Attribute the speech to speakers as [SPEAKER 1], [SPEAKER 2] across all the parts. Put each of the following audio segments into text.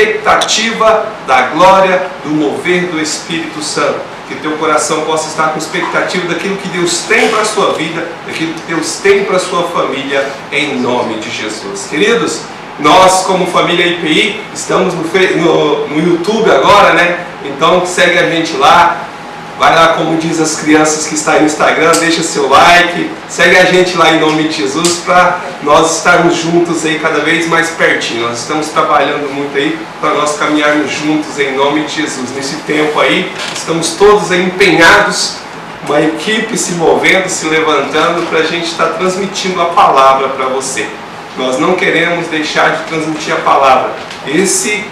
[SPEAKER 1] expectativa da glória, do mover do Espírito Santo. Que teu coração possa estar com expectativa daquilo que Deus tem para a sua vida, daquilo que Deus tem para a sua família, em nome de Jesus. Queridos, nós como família IPI estamos no YouTube agora, né? Então segue a gente lá. Vai lá, como diz as crianças que estão aí no Instagram, deixa seu like, segue a gente lá em nome de Jesus para nós estarmos juntos aí cada vez mais pertinho. Nós estamos trabalhando muito aí para nós caminharmos juntos em nome de Jesus. Nesse tempo aí, estamos todos aí empenhados, uma equipe se movendo, se levantando para a gente estar transmitindo a palavra para você. Nós não queremos deixar de transmitir a palavra. Esse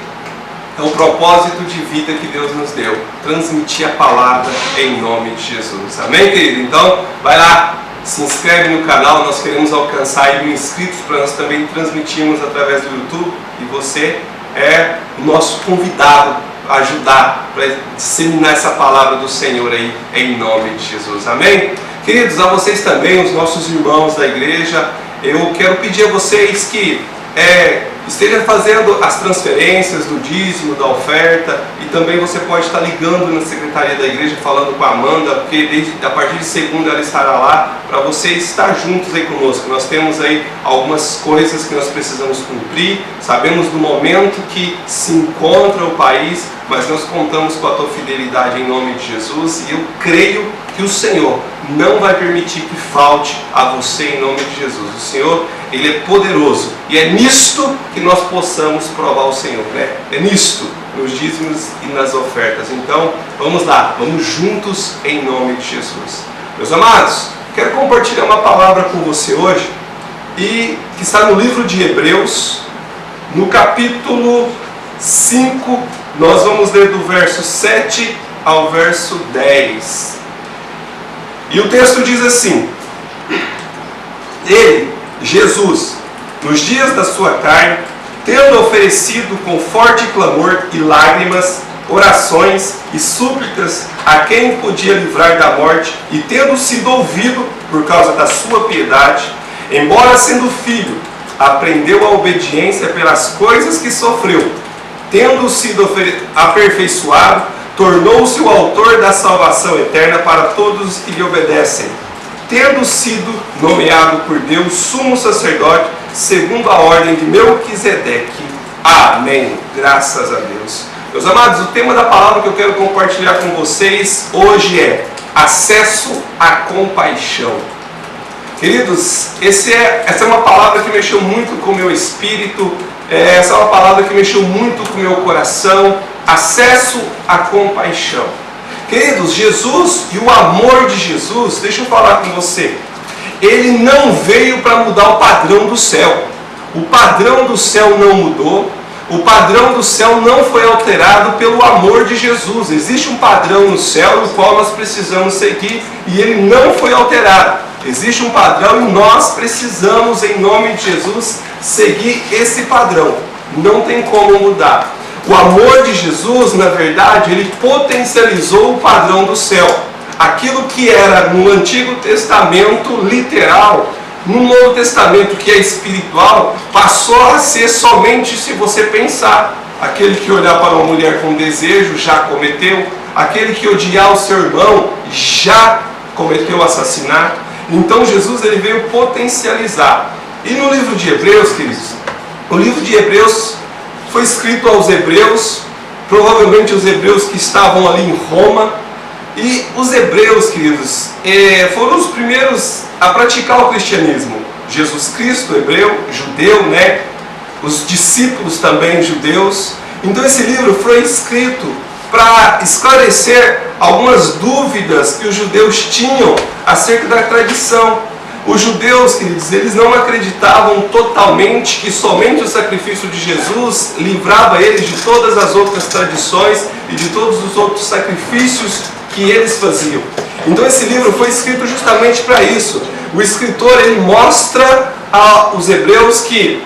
[SPEAKER 1] é o propósito de vida que Deus nos deu, transmitir a palavra em nome de Jesus. Amém, querido? Então, vai lá, se inscreve no canal, nós queremos alcançar aí 1000 inscritos para nós também transmitirmos através do YouTube, e você é o nosso convidado a ajudar para disseminar essa palavra do Senhor aí em nome de Jesus. Amém? Queridos, a vocês também, os nossos irmãos da igreja, eu quero pedir a vocês que esteja fazendo as transferências do dízimo, da oferta, e também você pode estar ligando na secretaria da igreja, falando com a Amanda, porque a partir de segunda ela estará lá, para vocês estar juntos aí conosco. Nós temos aí algumas coisas que nós precisamos cumprir, sabemos do momento que se encontra o país, mas nós contamos com a tua fidelidade em nome de Jesus, e eu creio que o Senhor não vai permitir que falte a você em nome de Jesus. O Senhor, Ele é poderoso, e é nisto que nós possamos provar o Senhor, né? É nisto, nos dízimos e nas ofertas. Então, vamos lá, vamos juntos em nome de Jesus. Meus amados, quero compartilhar uma palavra com você hoje, e que está no livro de Hebreus, no capítulo 5, nós vamos ler do verso 7 ao verso 10. E o texto diz assim: Ele, Jesus, nos dias da sua carne, tendo oferecido com forte clamor e lágrimas, orações e súplicas a quem podia livrar da morte, e tendo sido ouvido por causa da sua piedade, embora sendo filho, aprendeu a obediência pelas coisas que sofreu, tendo sido aperfeiçoado, tornou-se o autor da salvação eterna para todos os que lhe obedecem, tendo sido nomeado por Deus sumo sacerdote, segundo a ordem de Melquisedeque. Amém. Graças a Deus. Meus amados, o tema da palavra que eu quero compartilhar com vocês hoje é acesso à compaixão. Queridos, essa é uma palavra que mexeu muito com o meu espírito, essa é uma palavra que mexeu muito com o meu coração. Acesso à compaixão. Queridos, Jesus e o amor de Jesus, deixa eu falar com você, Ele não veio para mudar o padrão do céu. O padrão do céu não mudou, o padrão do céu não foi alterado pelo amor de Jesus. Existe um padrão no céu no qual nós precisamos seguir, e ele não foi alterado. Existe um padrão e nós precisamos, em nome de Jesus, seguir esse padrão. Não tem como mudar. O amor de Jesus, na verdade, ele potencializou o padrão do céu. Aquilo que era no Antigo Testamento literal, no Novo Testamento, que é espiritual, passou a ser somente se você pensar. Aquele que olhar para uma mulher com desejo já cometeu. Aquele que odiar o seu irmão já cometeu assassinato. Então Jesus, ele veio potencializar. E no livro de Hebreus, queridos, o livro de Hebreus foi escrito aos hebreus, provavelmente os hebreus que estavam ali em Roma. E os hebreus, queridos, foram os primeiros a praticar o cristianismo. Jesus Cristo, hebreu, judeu, né? Os discípulos também judeus. Então esse livro foi escrito para esclarecer algumas dúvidas que os judeus tinham acerca da tradição. Os judeus, queridos, eles não acreditavam totalmente que somente o sacrifício de Jesus livrava eles de todas as outras tradições e de todos os outros sacrifícios que eles faziam. Então esse livro foi escrito justamente para isso. O escritor, ele mostra aos hebreus que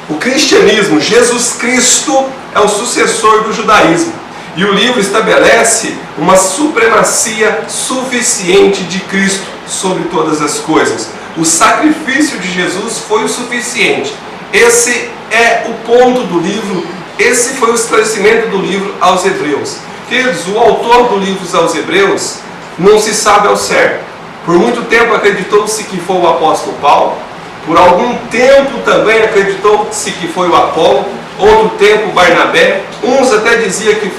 [SPEAKER 1] o cristianismo, Jesus Cristo, é o sucessor do judaísmo. E o livro estabelece uma supremacia suficiente de Cristo sobre todas as coisas. O sacrifício de Jesus foi o suficiente. Esse é o ponto do livro, esse foi o esclarecimento do livro aos Hebreus. Queridos, o autor do livro aos Hebreus não se sabe ao certo. Por muito tempo acreditou-se que foi o apóstolo Paulo, por algum tempo também acreditou-se que foi o Apolo, outro tempo Barnabé, uns até diziam que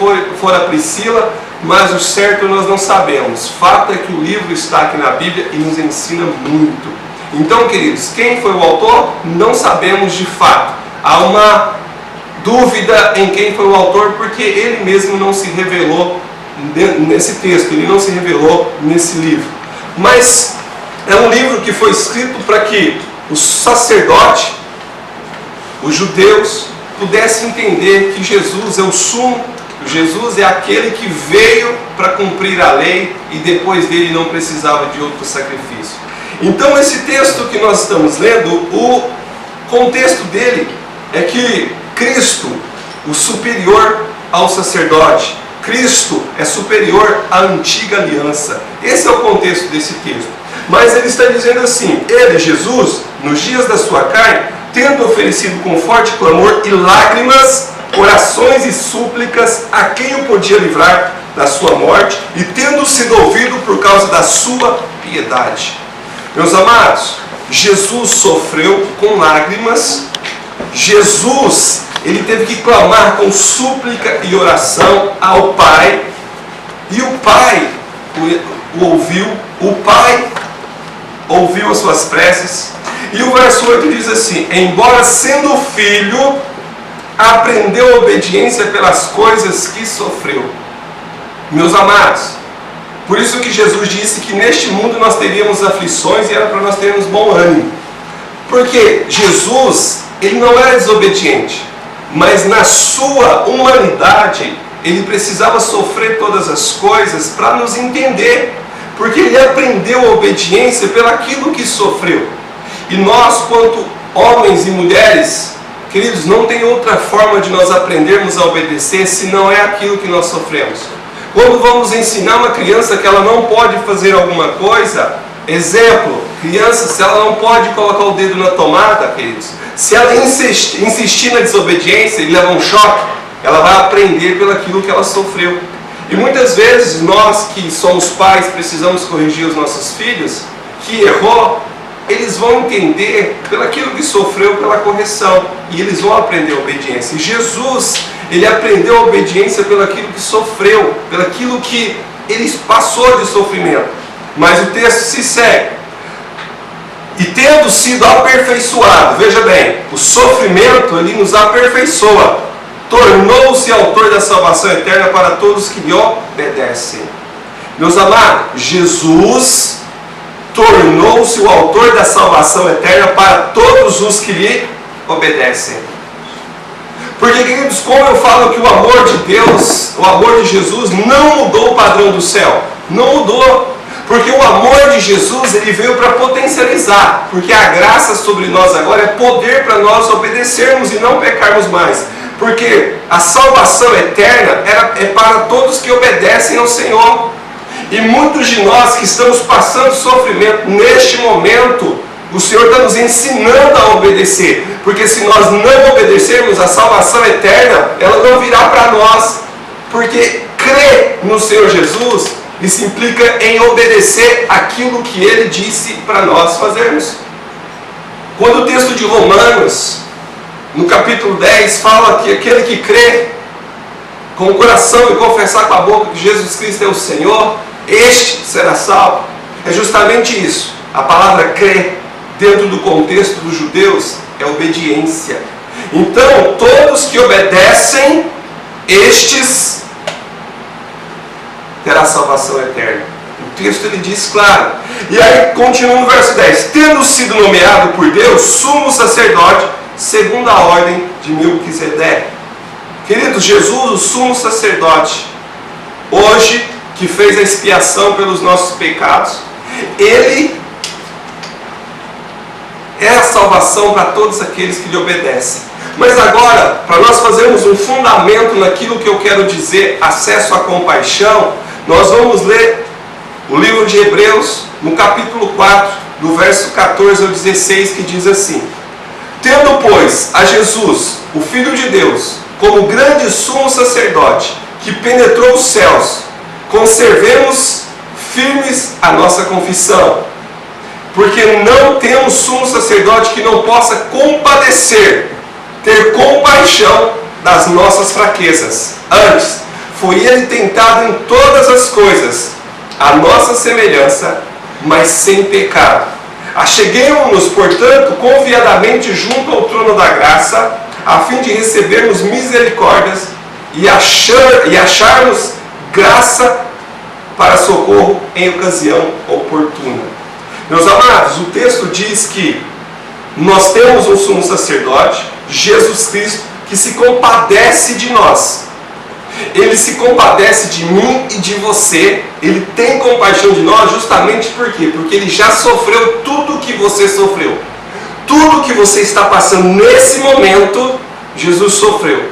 [SPEAKER 1] fora Priscila, mas o certo nós não sabemos. Fato é que o livro está aqui na Bíblia e nos ensina muito. Então, queridos, quem foi o autor? Não sabemos de fato. Há uma dúvida em quem foi o autor, porque ele mesmo não se revelou nesse texto, ele não se revelou nesse livro. Mas é um livro que foi escrito para que o sacerdote, os judeus, pudessem entender que Jesus é o sumo, Jesus é aquele que veio para cumprir a lei e depois dele não precisava de outro sacrifício. Então esse texto que nós estamos lendo, o contexto dele é que Cristo, o superior ao sacerdote, Cristo é superior à antiga aliança. Esse é o contexto desse texto. Mas ele está dizendo assim: ele, Jesus, nos dias da sua carne, tendo oferecido com forte clamor e lágrimas, orações e súplicas a quem o podia livrar da sua morte, e tendo sido ouvido por causa da sua piedade. Meus amados, Jesus sofreu com lágrimas. Jesus, ele teve que clamar com súplica e oração ao Pai, e o Pai o ouviu, o Pai ouviu as suas preces. E o verso 8 diz assim: embora sendo filho, aprendeu a obediência pelas coisas que sofreu. Meus amados, por isso que Jesus disse que neste mundo nós teríamos aflições e era para nós termos bom ânimo. Porque Jesus, ele não era desobediente, mas na sua humanidade, ele precisava sofrer todas as coisas para nos entender. Porque ele aprendeu a obediência pelaquilo que sofreu. E nós, quanto homens e mulheres, queridos, não tem outra forma de nós aprendermos a obedecer se não é aquilo que nós sofremos. Quando vamos ensinar uma criança que ela não pode fazer alguma coisa, exemplo, criança, se ela não pode colocar o dedo na tomada, queridos, se ela insistir na desobediência e levar um choque, ela vai aprender pelaquilo que ela sofreu. E muitas vezes nós que somos pais precisamos corrigir os nossos filhos, que errou, eles vão entender pelaquilo que sofreu pela correção, e eles vão aprender a obediência. E Jesus, ele aprendeu a obediência pelaquilo que sofreu, pelaquilo que ele passou de sofrimento. Mas o texto se segue: e tendo sido aperfeiçoado, veja bem, o sofrimento ele nos aperfeiçoa, tornou-se autor da salvação eterna para todos que lhe obedecem. Meus amados, Jesus tornou-se o autor da salvação eterna para todos os que lhe obedecem. Porque, queridos, como eu falo que o amor de Deus, o amor de Jesus não mudou o padrão do céu, não mudou. Porque o amor de Jesus, ele veio para potencializar, porque a graça sobre nós agora é poder para nós obedecermos e não pecarmos mais. Porque a salvação eterna é para todos que obedecem ao Senhor. E muitos de nós que estamos passando sofrimento neste momento, o Senhor está nos ensinando a obedecer. Porque se nós não obedecermos, a salvação eterna, ela não virá para nós. Porque crer no Senhor Jesus, isso implica em obedecer aquilo que Ele disse para nós fazermos. Quando o texto de Romanos, no capítulo 10, fala que aquele que crê com o coração e confessar com a boca que Jesus Cristo é o Senhor, este será salvo. É justamente isso. A palavra crer, dentro do contexto dos judeus, é obediência. Então, todos que obedecem, estes terá salvação eterna. O texto ele diz claro. E aí continua no verso 10: tendo sido nomeado por Deus sumo sacerdote, segundo a ordem de Melquisedeque. Queridos, Jesus, o sumo sacerdote, hoje, que fez a expiação pelos nossos pecados, ele é a salvação para todos aqueles que lhe obedecem. Mas agora, para nós fazermos um fundamento naquilo que eu quero dizer, acesso à compaixão, nós vamos ler o livro de Hebreus, no capítulo 4, do verso 14 ao 16, que diz assim: tendo, pois, a Jesus, o Filho de Deus, como grande sumo sacerdote que penetrou os céus, conservemos firmes a nossa confissão, porque não temos sumo sacerdote que não possa compadecer, ter compaixão das nossas fraquezas. Antes, foi ele tentado em todas as coisas, a nossa semelhança, mas sem pecado. Acheguemo-nos, portanto, confiadamente junto ao trono da graça, a fim de recebermos misericórdias e acharmos graça para socorro em ocasião oportuna. Meus amados, o texto diz que nós temos um sumo sacerdote, Jesus Cristo, que se compadece de nós. Ele se compadece de mim e de você. Ele tem compaixão de nós justamente por quê? Porque ele já sofreu tudo o que você sofreu. Tudo que você está passando nesse momento, Jesus sofreu.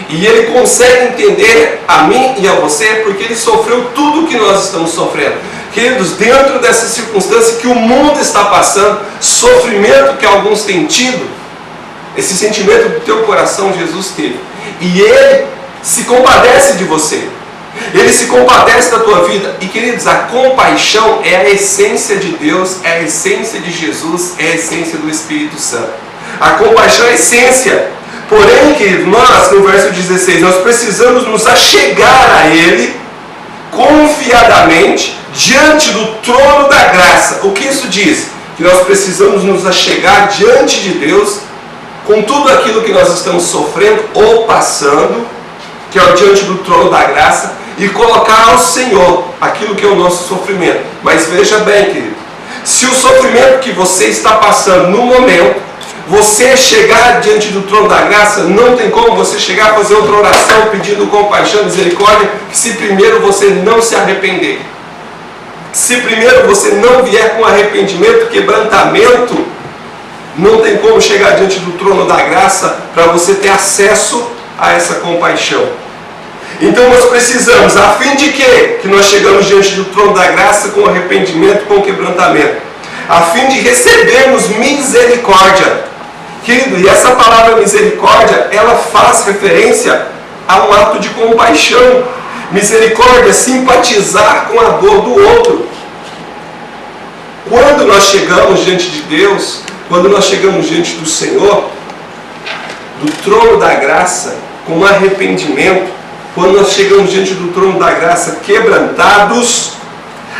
[SPEAKER 1] E ele consegue entender a mim e a você porque ele sofreu tudo o que nós estamos sofrendo. Queridos, dentro dessa circunstância que o mundo está passando, sofrimento que alguns têm tido, esse sentimento do teu coração Jesus teve. E ele se compadece de você. Ele se compadece da tua vida. E queridos, a compaixão é a essência de Deus, é a essência de Jesus, é a essência do Espírito Santo. A compaixão é a essência. Porém, queridos, nós, no verso 16, nós precisamos nos achegar a Ele confiadamente diante do trono da graça. O que isso diz? Que nós precisamos nos achegar diante de Deus com tudo aquilo que nós estamos sofrendo ou passando, que é diante do trono da graça, e colocar ao Senhor aquilo que é o nosso sofrimento. Mas veja bem, querido, se o sofrimento que você está passando no momento, você chegar diante do trono da graça, não tem como você chegar a fazer outra oração pedindo compaixão, misericórdia, se primeiro você não se arrepender. Se primeiro você não vier com arrependimento, quebrantamento, não tem como chegar diante do trono da graça para você ter acesso a essa compaixão. Então nós precisamos, a fim de quê? Que nós chegamos diante do trono da graça com arrependimento, com quebrantamento. A fim de recebermos misericórdia. Querido, e essa palavra misericórdia, ela faz referência a um ato de compaixão. Misericórdia é simpatizar com a dor do outro. Quando nós chegamos diante de Deus, quando nós chegamos diante do Senhor, do trono da graça, com arrependimento, quando nós chegamos diante do trono da graça quebrantados,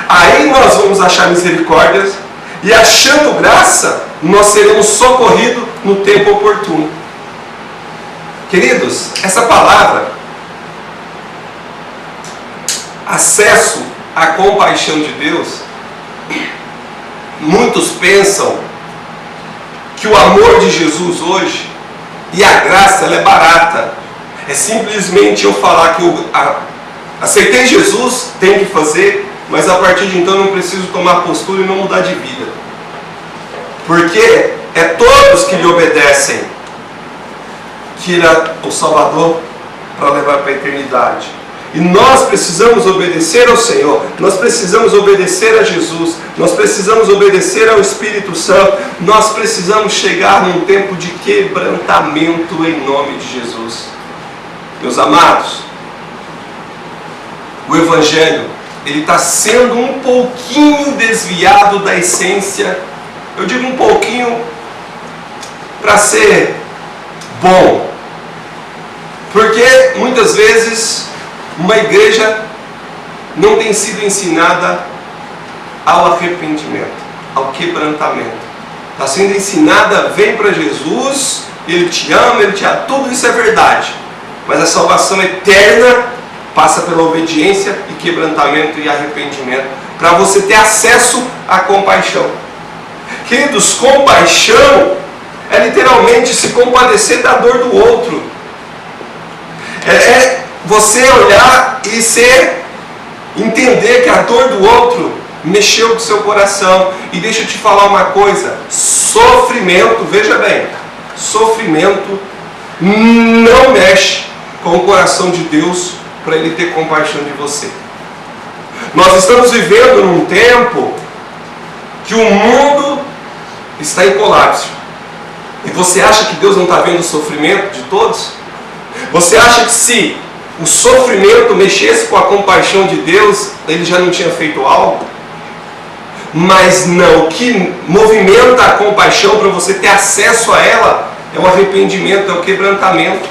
[SPEAKER 1] aí nós vamos achar misericórdias, e achando graça, nós seremos socorridos no tempo oportuno. Queridos, essa palavra, acesso à compaixão de Deus, muitos pensam que o amor de Jesus hoje e a graça, ela é barata. É simplesmente eu falar que eu aceitei Jesus, tenho que fazer, mas a partir de então eu não preciso tomar postura e não mudar de vida. Porque é todos que lhe obedecem que ele é o Salvador para levar para a eternidade. E nós precisamos obedecer ao Senhor, nós precisamos obedecer a Jesus, nós precisamos obedecer ao Espírito Santo, nós precisamos chegar num tempo de quebrantamento em nome de Jesus. Meus amados, o Evangelho, ele está sendo um pouquinho desviado da essência, eu digo um pouquinho para ser bom, porque muitas vezes uma igreja não tem sido ensinada ao arrependimento, ao quebrantamento. Está sendo ensinada, vem para Jesus, Ele te ama, tudo isso é verdade. Mas a salvação eterna passa pela obediência e quebrantamento e arrependimento, para você ter acesso à compaixão. Queridos, compaixão é literalmente se compadecer da dor do outro. É você olhar e entender que a dor do outro mexeu com o seu coração. E deixa eu te falar uma coisa, sofrimento, veja bem, sofrimento não mexe com o coração de Deus para Ele ter compaixão de você. Nós estamos vivendo num tempo que o mundo está em colapso. E você acha que Deus não está vendo o sofrimento de todos? Você acha que se o sofrimento mexesse com a compaixão de Deus, ele já não tinha feito algo? Mas não, o que movimenta a compaixão para você ter acesso a ela é o arrependimento, é o quebrantamento.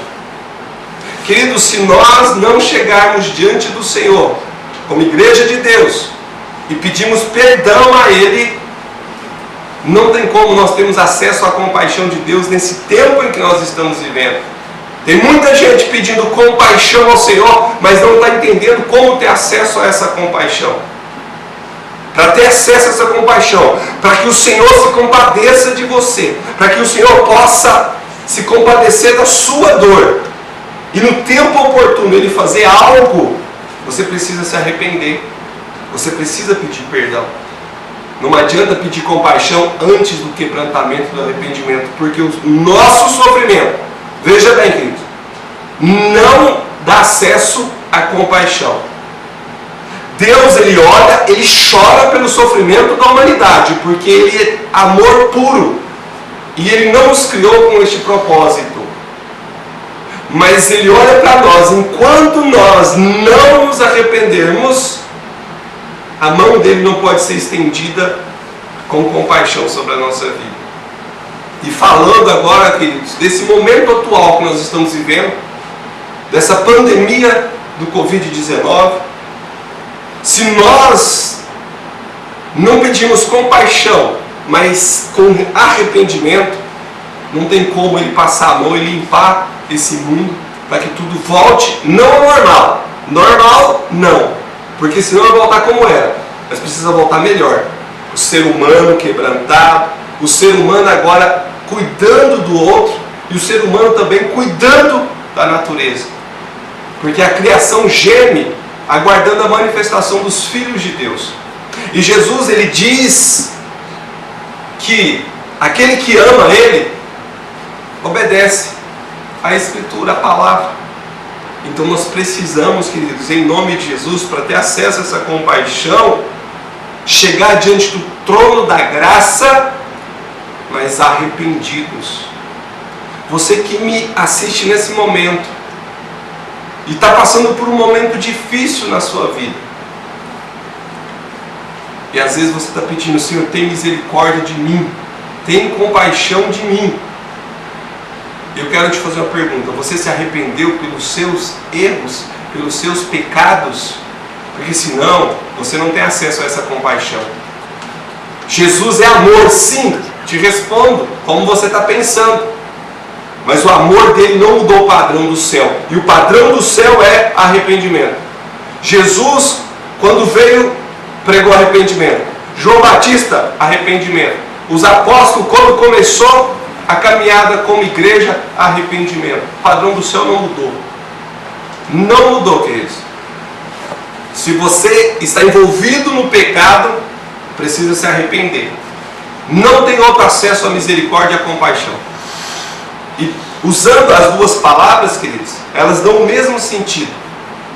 [SPEAKER 1] Queridos, se nós não chegarmos diante do Senhor, como igreja de Deus, e pedimos perdão a Ele, não tem como nós termos acesso à compaixão de Deus nesse tempo em que nós estamos vivendo. Tem muita gente pedindo compaixão ao Senhor, mas não está entendendo como ter acesso a essa compaixão. Para ter acesso a essa compaixão, para que o Senhor se compadeça de você, para que o Senhor possa se compadecer da sua dor, e no tempo oportuno Ele fazer algo, você precisa se arrepender, você precisa pedir perdão. Não adianta pedir compaixão antes do quebrantamento, do arrependimento, porque o nosso sofrimento, veja bem, queridos, não dá acesso à compaixão. Deus, Ele olha, Ele chora pelo sofrimento da humanidade, porque Ele é amor puro, e Ele não nos criou com este propósito. Mas Ele olha para nós, enquanto nós não nos arrependermos, a mão dEle não pode ser estendida com compaixão sobre a nossa vida. E falando agora, queridos, desse momento atual que nós estamos vivendo, dessa pandemia do Covid-19, se nós não pedirmos compaixão, mas com arrependimento, não tem como Ele passar a mão e limpar esse mundo para que tudo volte, não ao normal. Normal, não. Porque senão vai voltar como era. Mas precisa voltar melhor. O ser humano quebrantado, o ser humano agora cuidando do outro, e o ser humano também cuidando da natureza. Porque a criação geme aguardando a manifestação dos filhos de Deus. E Jesus, Ele diz que aquele que ama Ele obedece a Escritura, a palavra. Então nós precisamos, queridos, em nome de Jesus, para ter acesso a essa compaixão, chegar diante do trono da graça, mas arrependidos. Você que me assiste nesse momento e está passando por um momento difícil na sua vida, e às vezes você está pedindo: Senhor, tem misericórdia de mim, tem compaixão de mim. Eu quero te fazer uma pergunta: você se arrependeu pelos seus erros, pelos seus pecados? Porque senão, você não tem acesso a essa compaixão. Jesus é amor, sim, te respondo como você está pensando. Mas o amor dele não mudou o padrão do céu. E o padrão do céu é arrependimento. Jesus, quando veio, pregou arrependimento. João Batista, arrependimento. Os apóstolos, quando começou a caminhada como igreja, arrependimento. O padrão do céu não mudou. Não mudou, queridos. Se você está envolvido no pecado, precisa se arrepender. Não tem outro acesso à misericórdia e à compaixão. E usando as duas palavras, queridos, elas dão o mesmo sentido.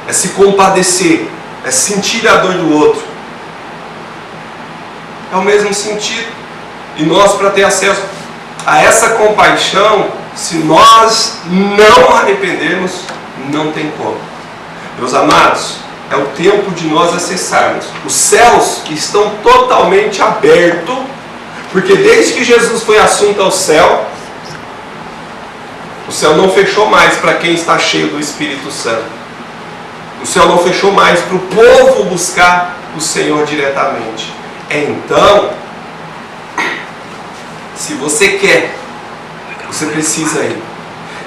[SPEAKER 1] É se compadecer, é sentir a dor do outro. É o mesmo sentido. E nós, para ter acesso a essa compaixão, se nós não arrependermos, não tem como. Meus amados, é o tempo de nós acessarmos os céus, que estão totalmente abertos, porque desde que Jesus foi assunto ao céu, o céu não fechou mais para quem está cheio do Espírito Santo. O céu não fechou mais para o povo buscar o Senhor diretamente. Então, se você quer, você precisa ir.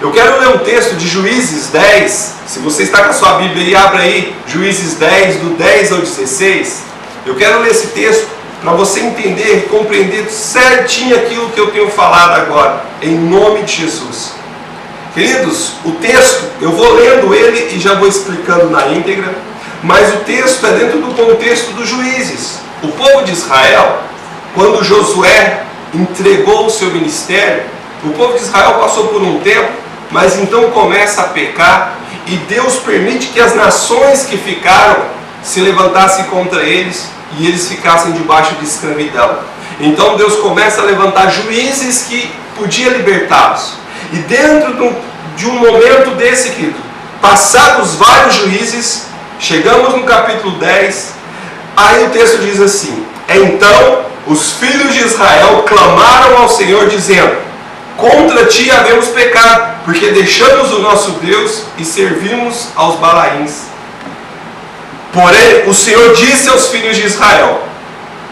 [SPEAKER 1] Eu quero ler um texto de Juízes 10. Se você está com a sua Bíblia aí, abra aí Juízes 10, do 10 ao 16. Eu quero ler esse texto para você entender e compreender certinho aquilo que eu tenho falado agora, em nome de Jesus. Queridos, o texto, eu vou lendo ele e já vou explicando na íntegra, mas o texto é dentro do contexto dos juízes. O povo de Israel, quando Josué entregou o seu ministério, o povo de Israel passou por um tempo, mas então começa a pecar, e Deus permite que as nações que ficaram se levantassem contra eles, e eles ficassem debaixo de escravidão. Então Deus começa a levantar juízes que podiam libertá-los. E dentro de um momento desse, querido, passados vários juízes, chegamos no capítulo 10, aí o texto diz assim: então os filhos de Israel clamaram ao Senhor dizendo: contra ti havemos pecado, porque deixamos o nosso Deus e servimos aos Balaíns. Porém, o Senhor disse aos filhos de Israel: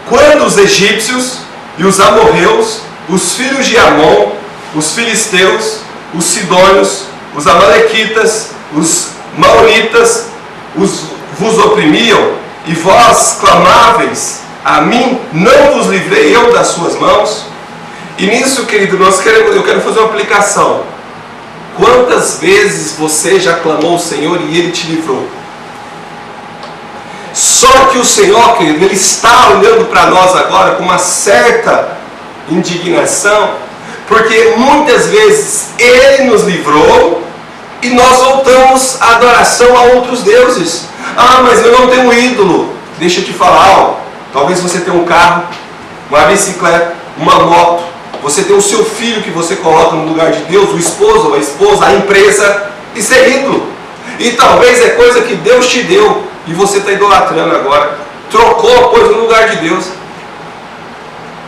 [SPEAKER 1] quando os egípcios e os amorreus, os filhos de Amon, os filisteus, os sidônios, os amalequitas, os maonitas vos oprimiam, e vós clamáveis a mim, não vos livrei eu das suas mãos? E nisso, querido, eu quero fazer uma aplicação. Quantas vezes você já clamou ao Senhor e Ele te livrou? Só que o Senhor, querido, Ele está olhando para nós agora com uma certa indignação, porque muitas vezes Ele nos livrou e nós voltamos à adoração a outros deuses. Ah, mas eu não tenho ídolo. Deixa eu te falar algo. Talvez você tenha um carro, uma bicicleta, uma moto. Você tem o seu filho que você coloca no lugar de Deus, o esposo, a esposa, a empresa. Isso é ídolo. E talvez é coisa que Deus te deu e você está idolatrando agora. Trocou a coisa no lugar de Deus.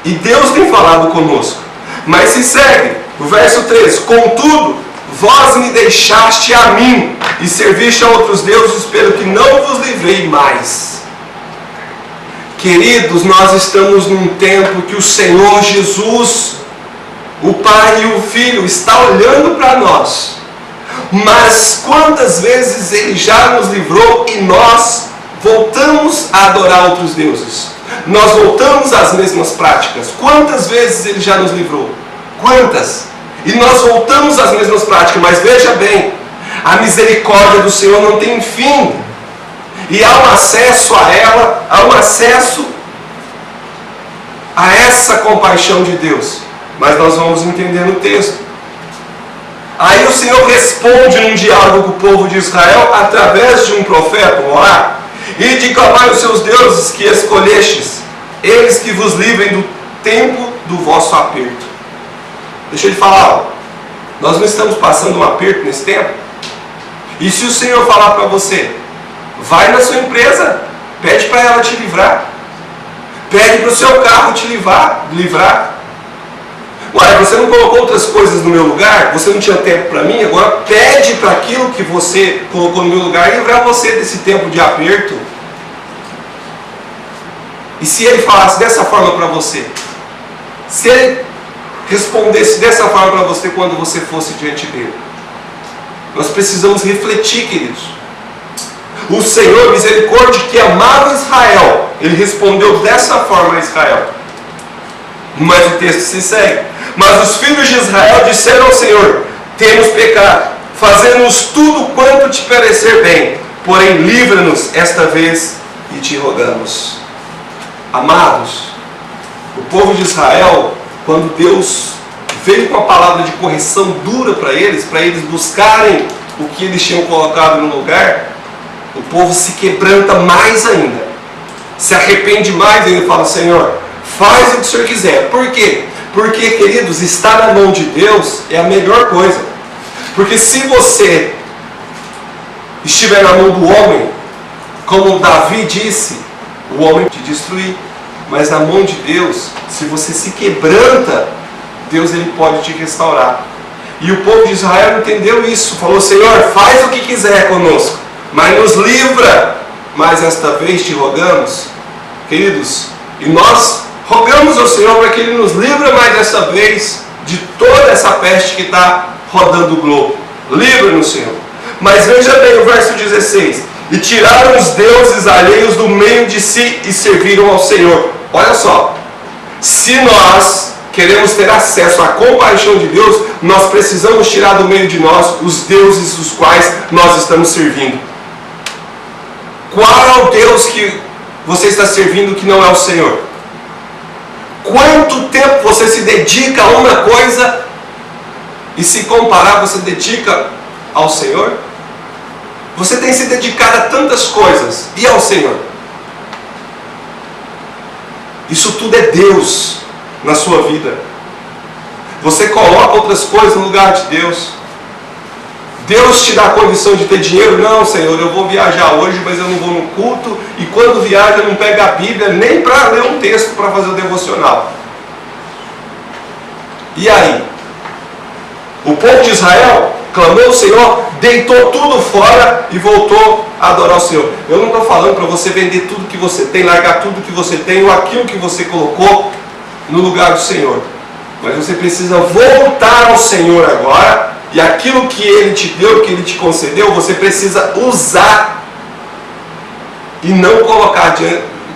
[SPEAKER 1] E Deus tem falado conosco. Mas se segue, o verso 3: contudo, vós me deixaste a mim e serviste a outros deuses, pelo que não vos livrei mais. Queridos, nós estamos num tempo que o Senhor Jesus, o Pai e o Filho, está olhando para nós. Mas quantas vezes Ele já nos livrou e nós voltamos a adorar outros deuses? Nós voltamos às mesmas práticas. Quantas vezes Ele já nos livrou? Quantas? E nós voltamos às mesmas práticas. Mas veja bem, a misericórdia do Senhor não tem fim. E há um acesso a ela, há um acesso a essa compaixão de Deus. Mas nós vamos entender no texto. Aí o Senhor responde num diálogo com o povo de Israel através de um profeta, um orar. E de clamar os seus deuses que escolhestes, eles que vos livrem do tempo do vosso aperto. Deixa eu te falar algo. Nós não estamos passando um aperto nesse tempo. E se o Senhor falar para você: vai na sua empresa, pede para ela te livrar. Pede para o seu carro te livrar. Ué, você não colocou outras coisas no meu lugar? Você não tinha tempo para mim? Agora pede para aquilo que você colocou no meu lugar livrar você desse tempo de aperto. E se Ele falasse dessa forma para você? Se Ele respondesse dessa forma para você quando você fosse diante dele? Nós precisamos refletir, queridos. O Senhor misericórdia que amava Israel, Ele respondeu dessa forma a Israel. Mas o texto se segue: mas os filhos de Israel disseram ao Senhor: temos pecado, fazemos tudo quanto te parecer bem, porém livra-nos esta vez e te rogamos. Amados, o povo de Israel, quando Deus veio com a palavra de correção dura para eles buscarem o que eles tinham colocado no lugar, o povo se quebranta mais ainda, se arrepende mais ainda e fala: Senhor, faz o que o Senhor quiser. Por quê? Porque, queridos, estar na mão de Deus é a melhor coisa. Porque se você estiver na mão do homem, como Davi disse, o homem te destruir. Mas na mão de Deus, se você se quebranta, Deus ele pode te restaurar. E o povo de Israel entendeu isso. Falou: Senhor, faz o que quiser conosco, mas nos livra. Mas esta vez te rogamos, queridos, e nós rogamos ao Senhor para que Ele nos livre mais dessa vez de toda essa peste que está rodando o globo. Livra-nos, Senhor. Mas veja bem o verso 16: e tiraram os deuses alheios do meio de si e serviram ao Senhor. Olha só, se nós queremos ter acesso à compaixão de Deus, nós precisamos tirar do meio de nós os deuses os quais nós estamos servindo. Qual é o Deus que você está servindo que não é o Senhor? Quanto tempo você se dedica a uma coisa e, se comparar, você dedica ao Senhor? Você tem se dedicado a tantas coisas e ao Senhor? Isso tudo é Deus na sua vida. Você coloca outras coisas no lugar de Deus. Deus te dá a condição de ter dinheiro? Não, Senhor, eu vou viajar hoje, mas eu não vou no culto, e quando viaja não pega a Bíblia nem para ler um texto para fazer o devocional. E aí? O povo de Israel clamou ao Senhor, deitou tudo fora e voltou a adorar o Senhor. Eu não estou falando para você vender tudo que você tem, largar tudo que você tem, ou aquilo que você colocou no lugar do Senhor. Mas você precisa voltar ao Senhor agora, e aquilo que Ele te deu, que Ele te concedeu, você precisa usar e não colocar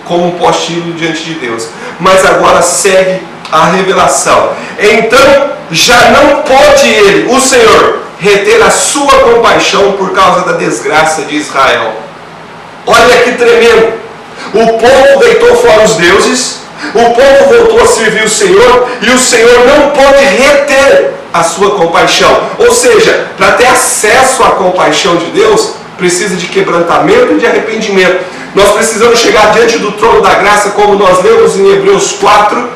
[SPEAKER 1] como um postilho diante de Deus. Mas agora segue a revelação. Então já não pode Ele, o Senhor, reter a sua compaixão por causa da desgraça de Israel. Olha que tremendo. O povo deitou fora os deuses, o povo voltou a servir o Senhor, e o Senhor não pode reter a sua compaixão. Ou seja, para ter acesso à compaixão de Deus, precisa de quebrantamento e de arrependimento. Nós precisamos chegar diante do trono da graça, como nós lemos em Hebreus 4.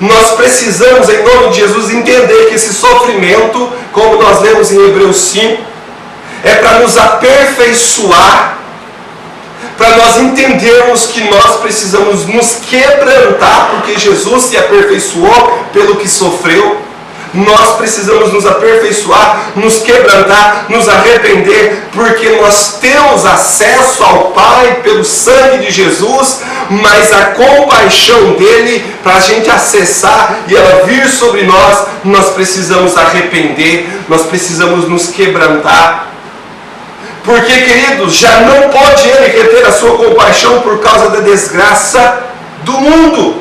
[SPEAKER 1] Nós precisamos, em nome de Jesus, entender que esse sofrimento, como nós lemos em Hebreus 5, é para nos aperfeiçoar, para nós entendermos que nós precisamos nos quebrantar, porque Jesus se aperfeiçoou pelo que sofreu. Nós precisamos nos aperfeiçoar, nos quebrantar, nos arrepender, porque nós temos acesso ao Pai pelo sangue de Jesus, mas a compaixão dele, para a gente acessar e ela vir sobre nós, nós precisamos arrepender, nós precisamos nos quebrantar. Porque, queridos, já não pode ele reter a sua compaixão por causa da desgraça do mundo.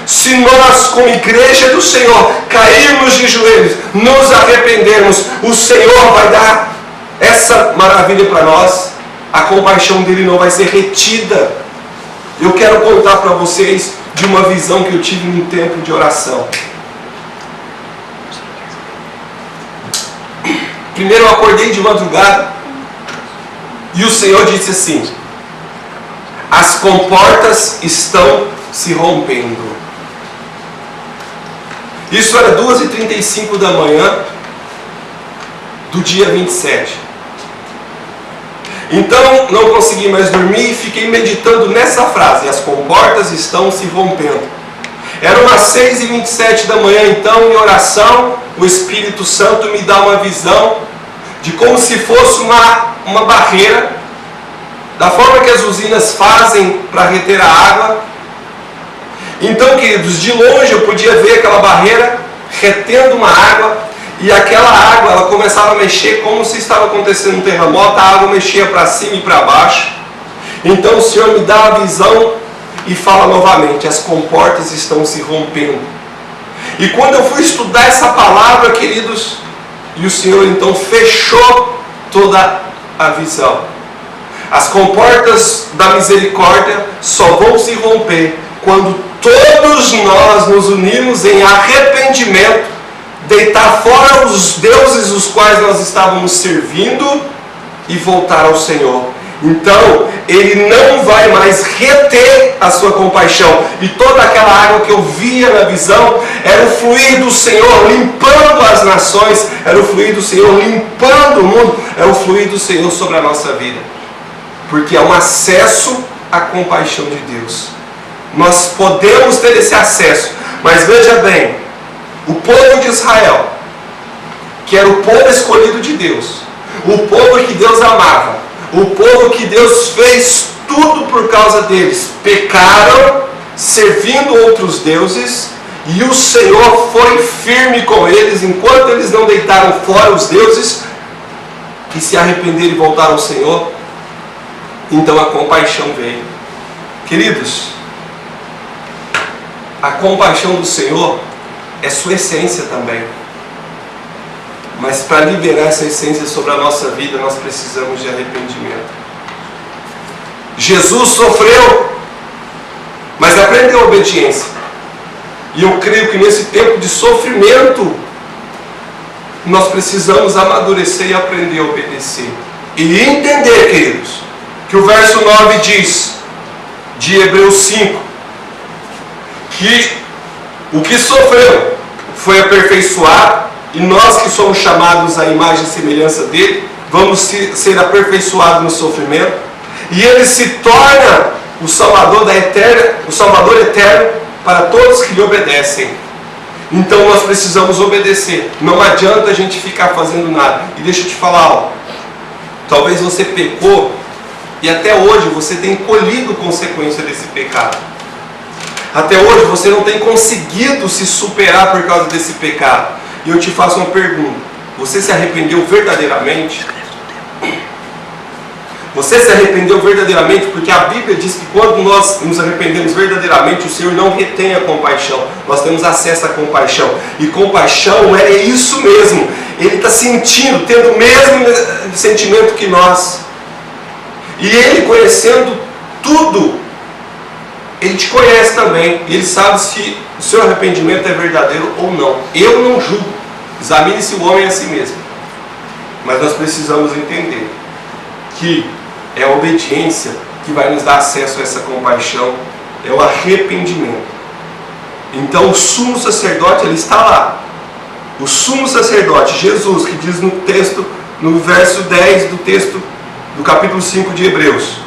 [SPEAKER 1] Se nós, como igreja do Senhor, cairmos de joelhos, nos arrependermos, o Senhor vai dar essa maravilha para nós. A compaixão dele não vai ser retida. Eu quero contar para vocês de uma visão que eu tive num tempo de oração. Primeiro eu acordei de madrugada e o Senhor disse assim: as comportas estão se rompendo. Isso era 2h35 da manhã do dia 27. Então não consegui mais dormir e fiquei meditando nessa frase: as comportas estão se rompendo. Era umas 6h27 da manhã, então, em oração, o Espírito Santo me dá uma visão de como se fosse uma barreira, da forma que as usinas fazem para reter a água. Então, queridos, de longe eu podia ver aquela barreira retendo uma água, e aquela água ela começava a mexer como se estava acontecendo um terremoto, a água mexia para cima e para baixo. Então o Senhor me dá a visão e fala novamente: as comportas estão se rompendo. E quando eu fui estudar essa palavra, queridos, e o Senhor então fechou toda a visão. As comportas da misericórdia só vão se romper quando todos nós nos unirmos em arrependimento, deitar fora os deuses os quais nós estávamos servindo e voltar ao Senhor. Então, Ele não vai mais reter a sua compaixão. E toda aquela água que eu via na visão era o fluir do Senhor limpando as nações, era o fluir do Senhor limpando o mundo, era o fluir do Senhor sobre a nossa vida. Porque é um acesso à compaixão de Deus. Nós podemos ter esse acesso, mas veja bem, o povo de Israel, que era o povo escolhido de Deus, o povo que Deus amava, o povo que Deus fez tudo por causa deles, pecaram servindo outros deuses, e o Senhor foi firme com eles, enquanto eles não deitaram fora os deuses, que se arrependeram e voltaram ao Senhor. Então a compaixão veio. Queridos, a compaixão do Senhor é sua essência também. Mas para liberar essa essência sobre a nossa vida, nós precisamos de arrependimento. Jesus sofreu, mas aprendeu a obediência. E eu creio que nesse tempo de sofrimento, nós precisamos amadurecer e aprender a obedecer. E entender, queridos, que o verso 9 diz, de Hebreus 5, que o que sofreu foi aperfeiçoado E nós que somos chamados à imagem e semelhança dele, vamos ser aperfeiçoados no sofrimento. E ele se torna o Salvador eterno para todos que lhe obedecem. Então nós precisamos obedecer. Não adianta a gente ficar fazendo nada. E deixa eu te falar algo. Talvez você pecou e até hoje você tem colhido consequência desse pecado. Até hoje você não tem conseguido se superar por causa desse pecado. E eu te faço uma pergunta. Você se arrependeu verdadeiramente? Você se arrependeu verdadeiramente? Porque a Bíblia diz que quando nós nos arrependemos verdadeiramente, o Senhor não retém a compaixão. Nós temos acesso à compaixão. E compaixão é isso mesmo. Ele está sentindo, tendo o mesmo sentimento que nós. E Ele, conhecendo tudo, Ele te conhece também. E Ele sabe se o seu arrependimento é verdadeiro ou não. Eu não julgo. Examine-se o homem a si mesmo. Mas nós precisamos entender que é a obediência que vai nos dar acesso a essa compaixão, é o arrependimento. Então o sumo sacerdote, ele está lá. O sumo sacerdote, Jesus, que diz no texto, no verso 10 do texto do capítulo 5 de Hebreus.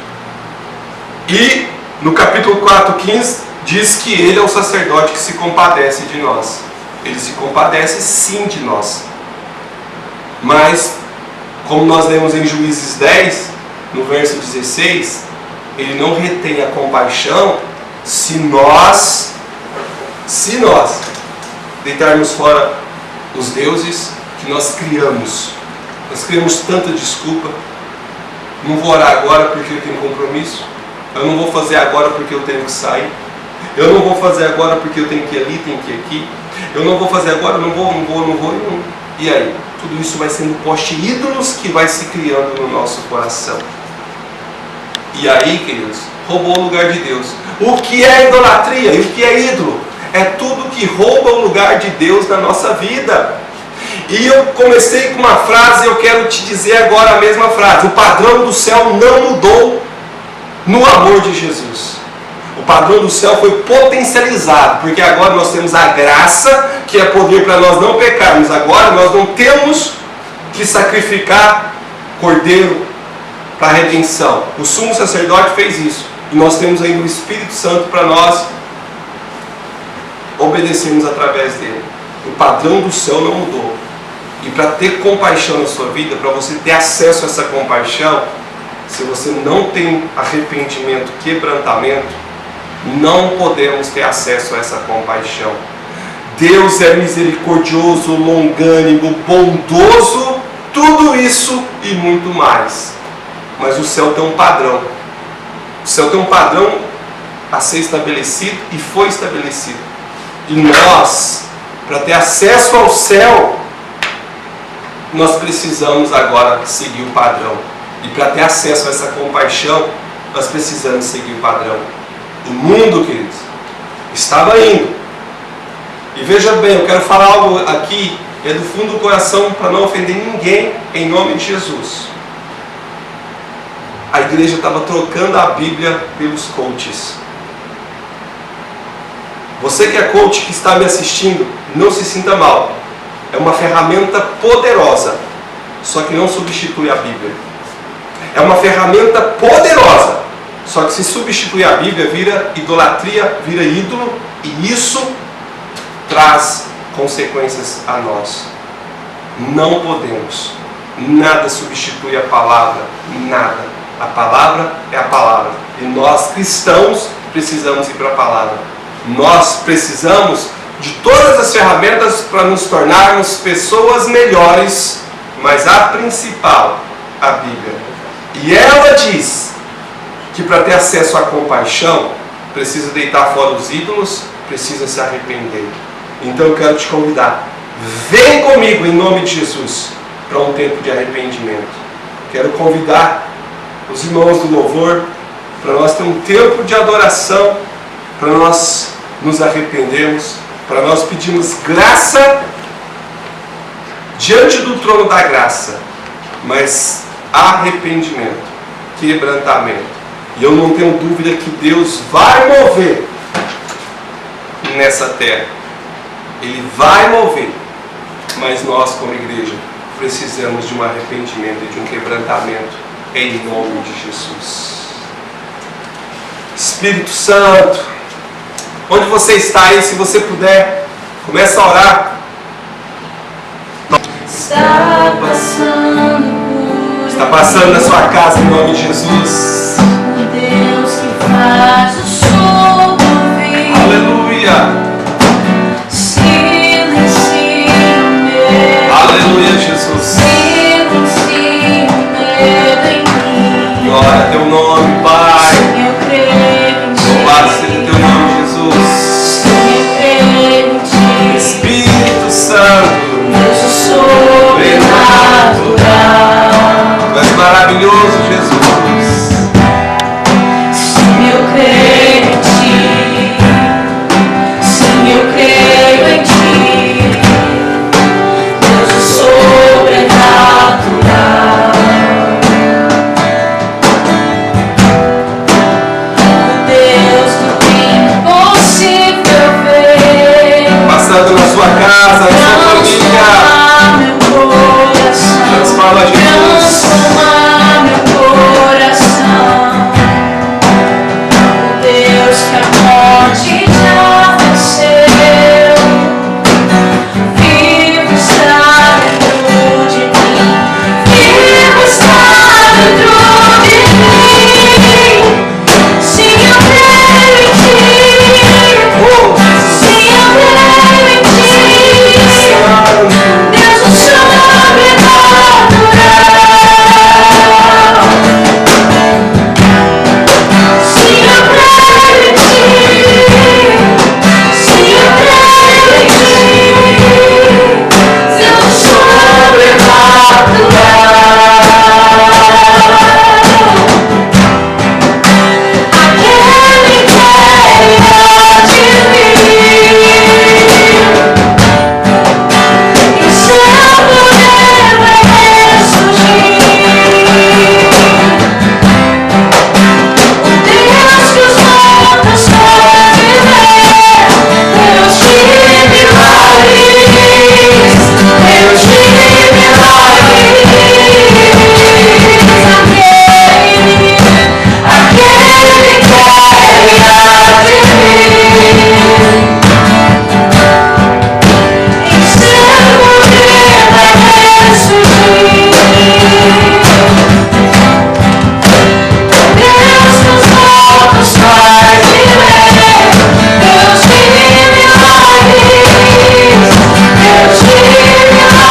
[SPEAKER 1] E no capítulo 4:15 diz que ele é o sacerdote que se compadece de nós. Ele se compadece sim de nós. Mas, como nós lemos em Juízes 10, no verso 16, ele não retém a compaixão se nós deitarmos fora os deuses que nós criamos. Nós criamos tanta desculpa. Não vou orar agora porque eu tenho compromisso. Eu não vou fazer agora porque eu tenho que sair. Eu não vou fazer agora porque eu tenho que ir ali, tenho que ir aqui. Eu não vou fazer agora, não vou. E aí? Tudo isso vai sendo poste ídolos que vai se criando no nosso coração. E aí, queridos, roubou o lugar de Deus. O que é idolatria e o que é ídolo? É tudo que rouba o lugar de Deus na nossa vida. E eu comecei com uma frase e eu quero te dizer agora a mesma frase. O padrão do céu não mudou no amor de Jesus. O padrão do céu foi potencializado, porque agora nós temos a graça, que é poder para nós não pecarmos. Agora nós não temos que sacrificar cordeiro para a redenção. O sumo sacerdote fez isso. E nós temos ainda o Espírito Santo para nós obedecermos através dele. O padrão do céu não mudou. E para ter compaixão na sua vida, para você ter acesso a essa compaixão, se você não tem arrependimento, quebrantamento, não podemos ter acesso a essa compaixão. Deus é misericordioso, longânimo, bondoso, tudo isso e muito mais. Mas o céu tem um padrão. O céu tem um padrão a ser estabelecido e foi estabelecido. E nós, para ter acesso ao céu, nós precisamos agora seguir o padrão. E para ter acesso a essa compaixão, nós precisamos seguir o padrão. O mundo, queridos, estava indo. E veja bem, eu quero falar algo aqui, é do fundo do coração, para não ofender ninguém, em nome de Jesus. A igreja estava trocando a Bíblia pelos coaches. Você que é coach, que está me assistindo, não se sinta mal. É uma ferramenta poderosa, só que não substitui a Bíblia. É uma ferramenta poderosa, só que se substituir a Bíblia, vira idolatria, vira ídolo, e isso traz consequências a nós. Não podemos. Nada substitui a palavra, nada. A palavra é a palavra. E nós, cristãos, precisamos ir para a palavra. Nós precisamos de todas as ferramentas para nos tornarmos pessoas melhores, mas a principal, a Bíblia. E ela diz que para ter acesso à compaixão, precisa deitar fora os ídolos, precisa se arrepender. Então eu quero te convidar, vem comigo em nome de Jesus, para um tempo de arrependimento. Quero convidar os irmãos do louvor, para nós ter um tempo de adoração, para nós nos arrependermos, para nós pedirmos graça diante do trono da graça, mas arrependimento, quebrantamento. E eu não tenho dúvida que Deus vai mover nessa terra. Ele vai mover. Mas nós, como igreja, precisamos de um arrependimento e de um quebrantamento em nome de Jesus. Espírito Santo, onde você está aí, se você puder, começa a orar. Está passando na sua casa em nome de Jesus.
[SPEAKER 2] O Deus que faz o som ouvir.
[SPEAKER 1] Aleluia.
[SPEAKER 2] Silencia o medo.
[SPEAKER 1] Aleluia, Jesus.
[SPEAKER 2] Silencia o medo em mim.
[SPEAKER 1] Glória a teu nome, Pai.
[SPEAKER 2] Sim, eu creio em ti.
[SPEAKER 1] Louvado seja teu nome, Jesus.
[SPEAKER 2] Sim, eu creio em ti.
[SPEAKER 1] Espírito Santo,
[SPEAKER 2] Deus, o sobrenatural.
[SPEAKER 1] Tu és maravilhoso, Jesus.
[SPEAKER 2] Sim, eu creio em ti. Sim, eu creio em ti. Deus, o sobrenatural. O Deus do impossível ver.
[SPEAKER 1] Passando na sua casa, na sua família.
[SPEAKER 2] Transforma meu coração.
[SPEAKER 1] Transforma, Jesus.
[SPEAKER 2] Transforma meu coração. O Deus que a morte já venceu, vivo está dentro de mim. Vivo está dentro de mim. Sim, eu creio em ti. Sim, eu creio em ti. Deus, o sobrenatural. Sim, eu creio em ti. Sim, eu creio em ti. Deus, o sobrenatural. Aquele que há de vir, e seu poder vai ressurgir. O Deus que os mortos podem ver, Deus de milagres, Deus de milagres. Aquele que há de vir, em seu poder vai ressurgir. Deus dos mortos faz viver, Deus de milagres, Deus de milagres.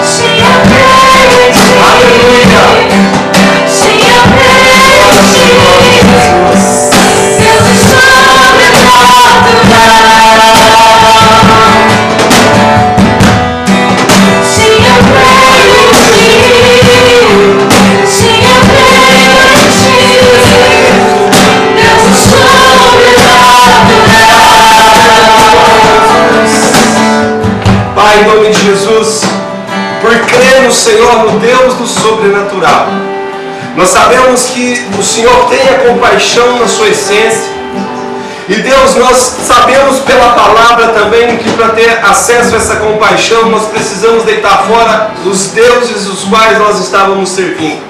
[SPEAKER 2] Sim, eu creio em ti.
[SPEAKER 1] Aleluia.
[SPEAKER 2] Sim, eu creio em ti. Deus do sobrenatural. Sim, eu creio em ti. Sim, eu creio em ti. Deus do sobrenatural.
[SPEAKER 1] Pai, em nome de Jesus, por crer no Senhor, no Deus do sobrenatural, nós sabemos que o Senhor tem a compaixão na sua essência. E Deus, nós sabemos pela palavra também que para ter acesso a essa compaixão, nós precisamos deitar fora os deuses os quais nós estávamos servindo.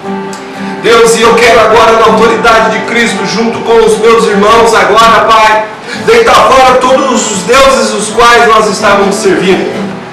[SPEAKER 1] Deus, e eu quero agora, na autoridade de Cristo, junto com os meus irmãos, agora, Pai, deitar fora todos os deuses os quais nós estávamos servindo.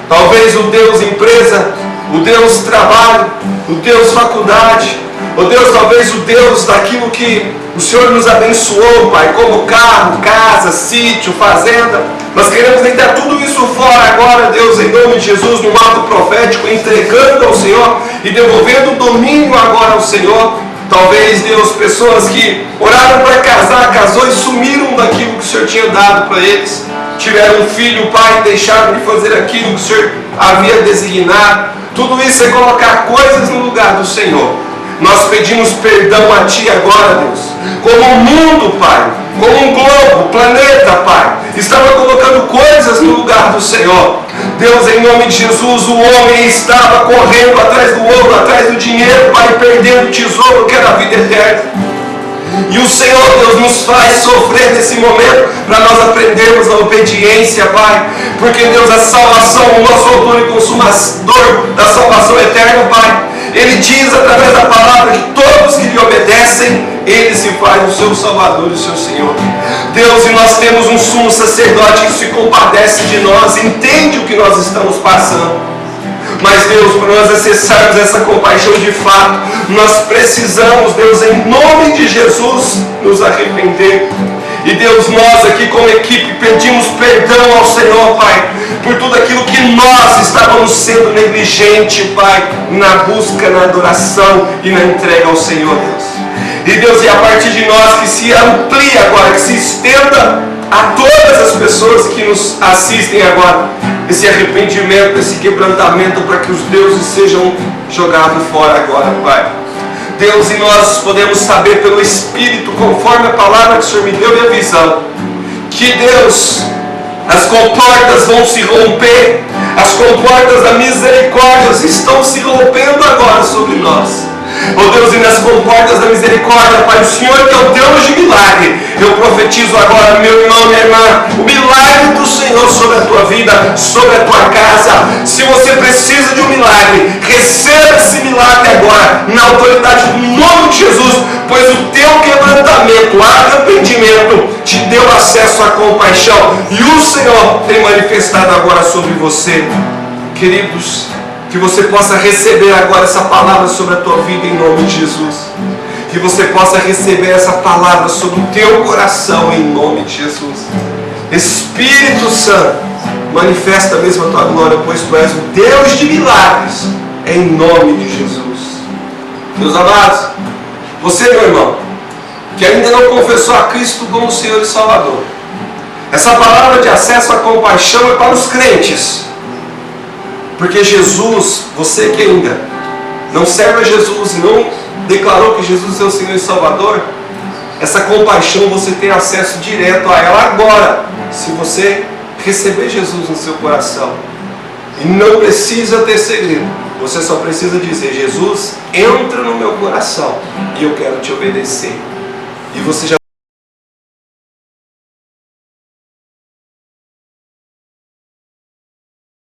[SPEAKER 1] Talvez o Deus empresa, o Deus trabalho, o Deus faculdade, o Deus, talvez o Deus daquilo que o Senhor nos abençoou, Pai, como carro, casa, sítio, fazenda. Nós queremos deitar tudo isso fora agora, Deus, em nome de Jesus, no ato profético, entregando ao Senhor e devolvendo o domínio agora ao Senhor. Talvez, Deus, pessoas que oraram para casar, casou e sumiram daquilo que o Senhor tinha dado para eles. Tiveram um filho, Pai, e deixaram de fazer aquilo que o Senhor havia designado. Tudo isso é colocar coisas no lugar do Senhor. Nós pedimos perdão a Ti agora, Deus. Como o mundo, Pai, como um globo, planeta, Pai, estava colocando coisas no lugar do Senhor. Deus, em nome de Jesus, o homem estava correndo atrás do ouro, atrás do dinheiro, Pai, perdendo o tesouro que era a vida eterna. E o Senhor, Deus, nos faz sofrer nesse momento para nós aprendermos a obediência, Pai. Porque, Deus, a salvação, o nosso autor e consumador da salvação eterna, Pai, Ele diz através da palavra que todos que lhe obedecem, Ele se faz o seu Salvador e o seu Senhor. Deus, e nós temos um sumo sacerdote que se compadece de nós, entende o que nós estamos passando. Mas, Deus, para nós acessarmos essa compaixão de fato, nós precisamos, Deus, em nome de Jesus, nos arrepender. E, Deus, nós aqui como equipe pedimos perdão ao Senhor, Pai, por tudo aquilo que nós estávamos sendo negligente, Pai, na busca, na adoração e na entrega ao Senhor, Deus. E, Deus, e a partir de nós que se amplie agora, que se estenda a todas as pessoas que nos assistem agora, esse arrependimento, esse quebrantamento, para que os deuses sejam jogados fora agora, Pai. Deus, e nós podemos saber pelo Espírito, conforme a palavra que o Senhor me deu e a visão, que, Deus, as comportas vão se romper, as comportas da misericórdia estão se rompendo agora sobre nós. Oh Deus, e nas comportas da misericórdia, Pai, o Senhor que é o Deus de milagre, eu profetizo agora, meu irmão, minha irmã, o milagre do Senhor sobre a tua vida, sobre a tua casa. Se você precisa de um milagre, receba esse milagre agora, na autoridade do nome de Jesus, pois o teu quebrantamento, o arrependimento, te deu acesso à compaixão, e o Senhor tem manifestado agora sobre você. Queridos, que você possa receber agora essa palavra sobre a tua vida em nome de Jesus. Que você possa receber essa palavra sobre o teu coração em nome de Jesus. Espírito Santo, manifesta mesmo a tua glória, pois tu és o Deus de milagres, em nome de Jesus. Meus amados, você, meu irmão, que ainda não confessou a Cristo como Senhor e Salvador, essa palavra de acesso à compaixão é para os crentes. Porque Jesus, você que ainda não serve a Jesus e não declarou que Jesus é o Senhor e Salvador, essa compaixão você tem acesso direto a ela agora, se você receber Jesus no seu coração. E não precisa ter segredo, você só precisa dizer: Jesus, entra no meu coração e eu quero te obedecer. E você já